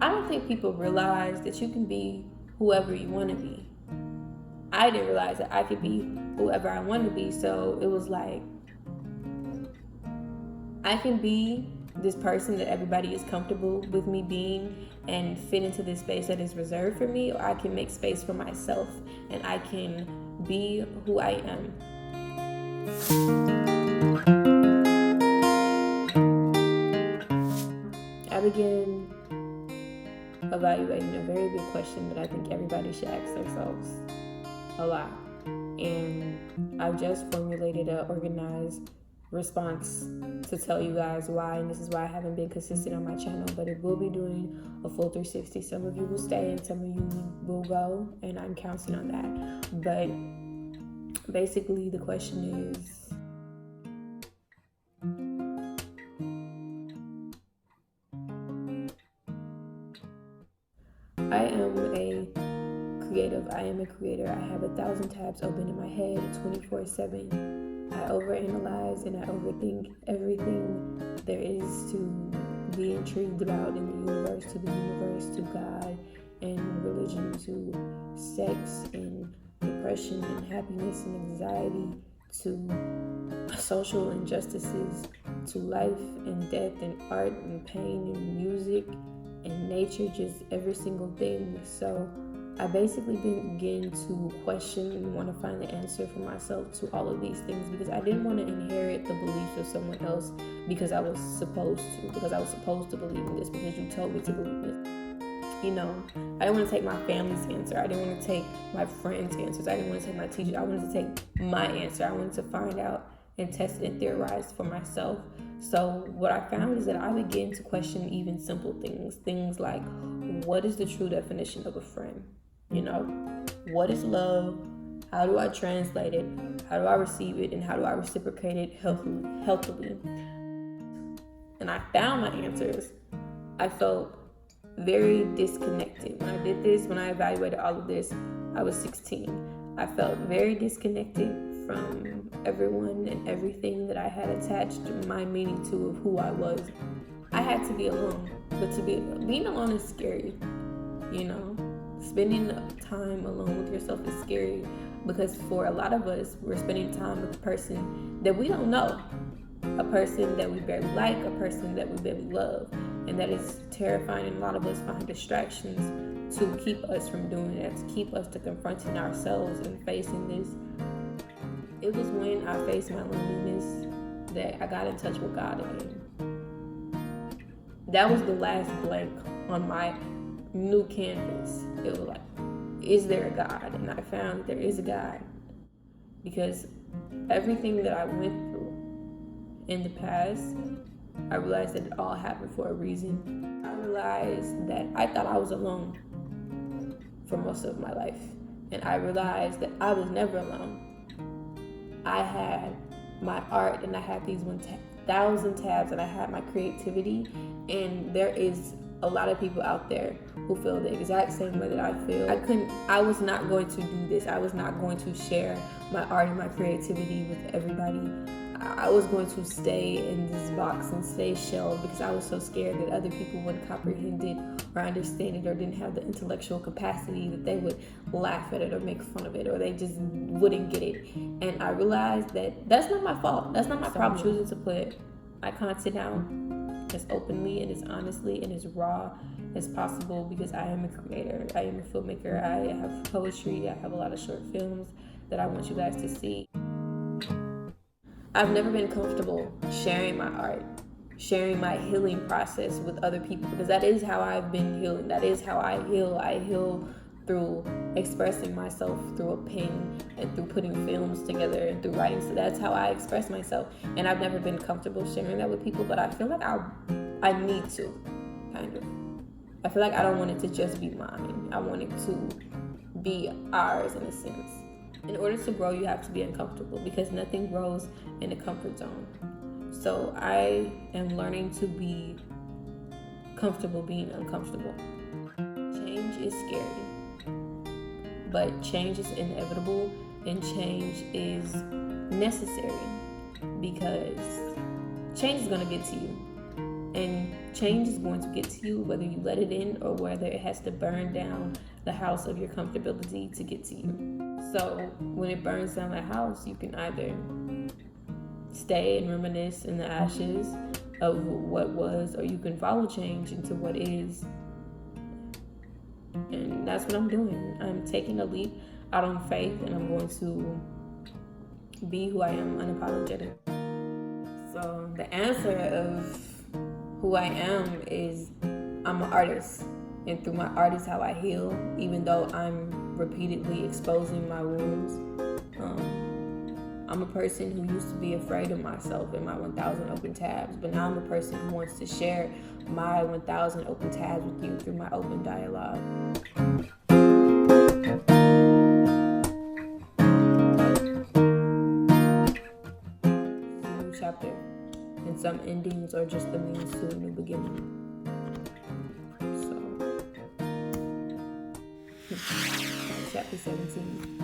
I don't think people realize that you can be whoever you want to be. I didn't realize that I could be whoever I want to be. So it was like, I can be this person that everybody is comfortable with me being and fit into this space that is reserved for me, or I can make space for myself and I can be who I am. I began evaluating a very big question that I think everybody should ask themselves a lot. And I've just formulated an organized response to tell you guys why, and this is why I haven't been consistent on my channel, but it will be doing a full 360. Some of you will stay and some of you will go, and I'm counting on that. But basically the question is, I am a creative. I am a creator. I have 1,000 tabs open in my head 24/7. I overanalyze and I overthink everything there is to be intrigued about in the universe, to the universe, to God and religion, to sex and depression and happiness and anxiety, to social injustices, to life and death and art and pain and music and nature, just every single thing. So I basically began to question and want to find the answer for myself to all of these things, because I didn't want to inherit the beliefs of someone else because I was supposed to believe in this because you told me to believe this. You know, I didn't want to take my family's answer. I didn't want to take my friends' answers. I didn't want to take my teacher. I wanted to take my answer. I wanted to find out and test it and theorize for myself. So what I found is that I began to question even simple things like, what is the true definition of a friend? You know, what is love? How do I translate it? How do I receive it? And how do I reciprocate it healthily? And I found my answers. I felt very disconnected. When I did this, when I evaluated all of this, I was 16. I felt very disconnected from everyone and everything that I had attached my meaning to of who I was. I had to be alone, but being alone is scary, you know? Spending time alone with yourself is scary because for a lot of us, we're spending time with a person that we don't know, a person that we barely like, a person that we barely love, and that is terrifying. And a lot of us find distractions to keep us from doing that, to keep us to confronting ourselves and facing this. It was when I faced my loneliness that I got in touch with God again. That was the last blank on my new canvas. It was like, is there a God? And I found that there is a God, because everything that I went through in the past, I realized that it all happened for a reason. I realized that I thought I was alone for most of my life, and I realized that I was never alone. I had my art and I had these 1,000 tabs and I had my creativity, and there is a lot of people out there who feel the exact same way that I feel. I was not going to do this. I was not going to share my art and my creativity with everybody. I was going to stay in this box and stay shelved because I was so scared that other people wouldn't comprehend it or understand it, or didn't have the intellectual capacity that they would laugh at it or make fun of it, or they just wouldn't get it. And I realized that that's not my fault. That's not my problem. Choosing to put my content out as openly and as honestly and as raw as possible, because I am a creator. I am a filmmaker. I have poetry. I have a lot of short films that I want you guys to see. I've never been comfortable sharing my art, sharing my healing process with other people, because that is how I've been healing. That is how I heal. I heal through expressing myself through a pen and through putting films together and through writing. So that's how I express myself. And I've never been comfortable sharing that with people, but I feel like I need to, kind of. I feel like I don't want it to just be mine. I want it to be ours in a sense. In order to grow, you have to be uncomfortable, because nothing grows in a comfort zone. So I am learning to be comfortable being uncomfortable. Change is scary, but change is inevitable, and change is necessary, because change is going to get to you. And change is going to get to you, whether you let it in or whether it has to burn down the house of your comfortability to get to you. So when it burns down the house, you can either stay and reminisce in the ashes of what was, or you can follow change into what is. And that's what I'm doing. I'm taking a leap out on faith, and I'm going to be who I am unapologetic. So the answer of who I am is I'm an artist, and through my art is how I heal, even though I'm repeatedly exposing my wounds. I'm a person who used to be afraid of myself in my 1,000 open tabs, but now I'm a person who wants to share my 1,000 open tabs with you through my open dialogue. New chapter, and some endings are just the means to a new beginning. So, chapter 17.